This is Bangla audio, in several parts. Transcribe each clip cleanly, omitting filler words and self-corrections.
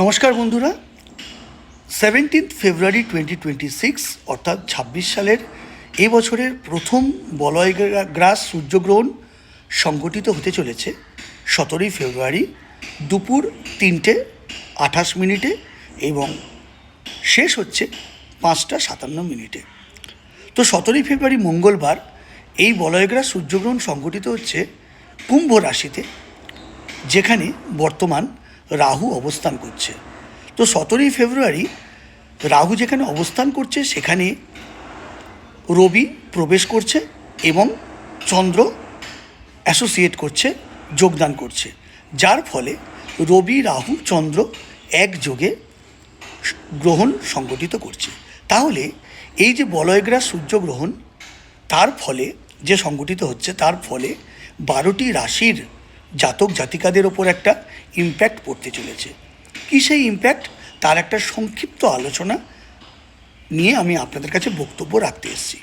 নমস্কার বন্ধুরা, 17 ফেব্রুয়ারি 2026 অর্থাৎ ২৬ সালের এ বছরের প্রথম বলয়গ্রাস সূর্যগ্রহণ সংগঠিত হতে চলেছে ১৭ই ফেব্রুয়ারি দুপুর ৩:২৮ এবং শেষ হচ্ছে ৫:৫৭। তো ১৭ই ফেব্রুয়ারি মঙ্গলবার এই বলয়গ্রাস সূর্যগ্রহণ সংগঠিত হচ্ছে কুম্ভ রাশিতে, যেখানে বর্তমান রাহু অবস্থান করছে। তো ১৭ই ফেব্রুয়ারি রাহু যেখানে অবস্থান করছে সেখানে রবি প্রবেশ করছে এবং চন্দ্র অ্যাসোসিয়েট করছে, যোগদান করছে, যার ফলে রবি রাহু চন্দ্র একযোগে গ্রহণ সংগঠিত করছে। তাহলে এই যে বলয়গ্রাস সূর্যগ্রহণ তার ফলে যে সংগঠিত হচ্ছে, তার ফলে 12টি রাশির জাতক জাতিকাদের ওপর একটা ইম্প্যাক্ট পড়তে চলেছে। কী সেই ইম্প্যাক্ট, তার একটা সংক্ষিপ্ত আলোচনা নিয়ে আমি আপনাদের কাছে বক্তব্য রাখতে এসেছি।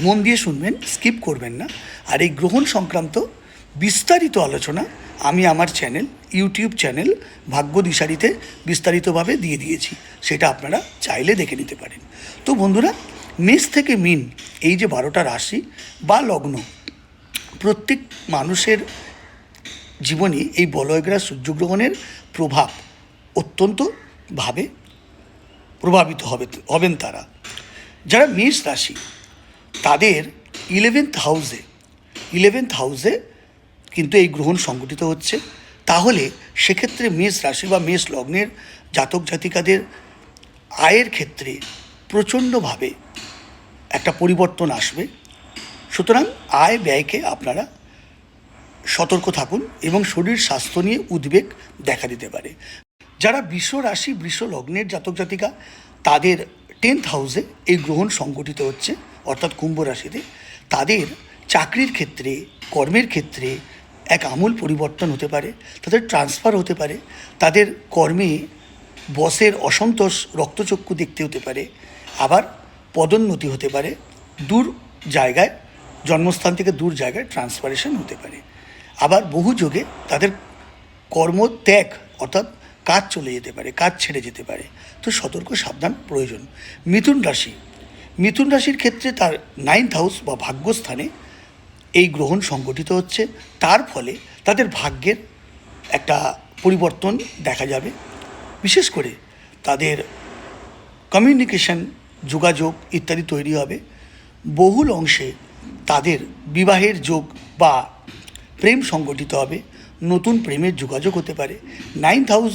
মন দিয়ে শুনবেন, স্কিপ করবেন না। আর এই গ্রহণ সংক্রান্ত বিস্তারিত আলোচনা আমি আমার ইউটিউব চ্যানেল ভাগ্যদিশারিতে বিস্তারিতভাবে দিয়ে দিয়েছি, সেটা আপনারা চাইলে দেখে নিতে পারেন। তো বন্ধুরা, মেষ থেকে মীন এই যে 12টা রাশি বা লগ্ন, প্রত্যেক মানুষের জীবনে এই বলয়গ্রাস সূর্যগ্রহণের প্রভাব অত্যন্তভাবে প্রভাবিত হবেন তারা। যারা মেষ রাশি, তাদের 11th হাউসে কিন্তু এই গ্রহণ সংগঠিত হচ্ছে। তাহলে সেক্ষেত্রে মেষ রাশি বা মেষ লগ্নের জাতক জাতিকাদের আয়ের ক্ষেত্রে প্রচণ্ডভাবে একটা পরিবর্তন আসবে। সুতরাং আয় ব্যয়কে আপনারা সতর্ক থাকুন এবং শরীর স্বাস্থ্য নিয়ে উদ্বেগ দেখা দিতে পারে। যারা বৃষ রাশি বৃষ লগ্নের জাতক জাতিকা, তাদের 10th হাউসে এই গ্রহণ সংগঠিত হচ্ছে, অর্থাৎ কুম্ভ রাশিতে। তাদের চাকরির ক্ষেত্রে, কর্মের ক্ষেত্রে এক আমূল পরিবর্তন হতে পারে, তাদের ট্রান্সফার হতে পারে, তাদের কর্মে বসের অসন্তোষ রক্তচক্ষু দেখতে হতে পারে, আবার পদোন্নতি হতে পারে, দূর জায়গায়, জন্মস্থান থেকে দূর জায়গায় ট্রান্সফারেশন হতে পারে। আবার বহু যোগে তাদের কর্মত্যাগ অর্থাৎ কাজ চলে যেতে পারে, কাজ ছেড়ে যেতে পারে। তো সতর্ক সাবধান প্রয়োজন। মিথুন রাশির ক্ষেত্রে তার 9th হাউস বা ভাগ্যস্থানে এই গ্রহণ সংগঠিত হচ্ছে। তার ফলে তাদের ভাগ্যের একটা পরিবর্তন দেখা যাবে। বিশেষ করে তাদের কমিউনিকেশন, যোগাযোগ ইত্যাদি তৈরি হবে। বহুল অংশে তাদের বিবাহের যোগ বা প্রেম সংগঠিত হবে, নতুন প্রেমের যোগাযোগ হতে পারে। 9th house